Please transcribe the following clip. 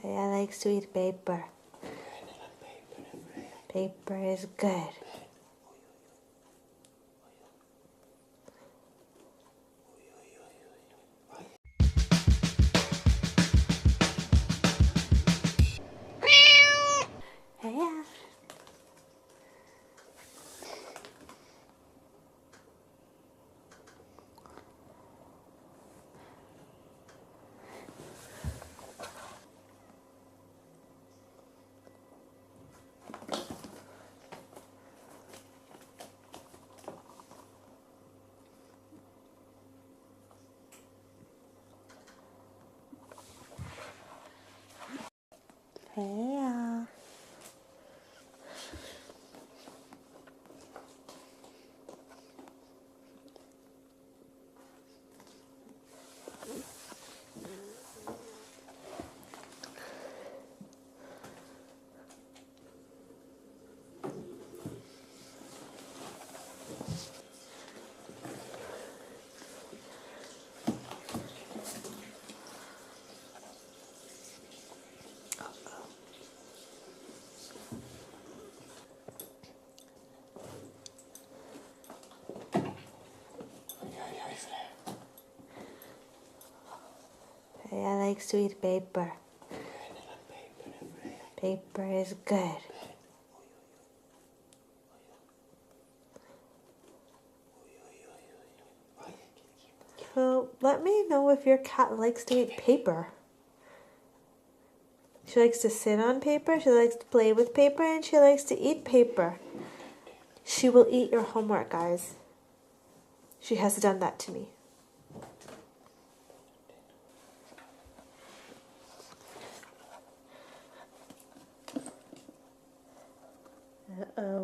Freyja likes to eat paper. Paper is good. Freyja. Freyja. Freyja likes to eat paper. Paper is good. So let me know if your cat likes to eat paper. She likes to sit on paper, she likes to play with paper, and she likes to eat paper. She will eat your homework, guys. She has done that to me. Uh-oh.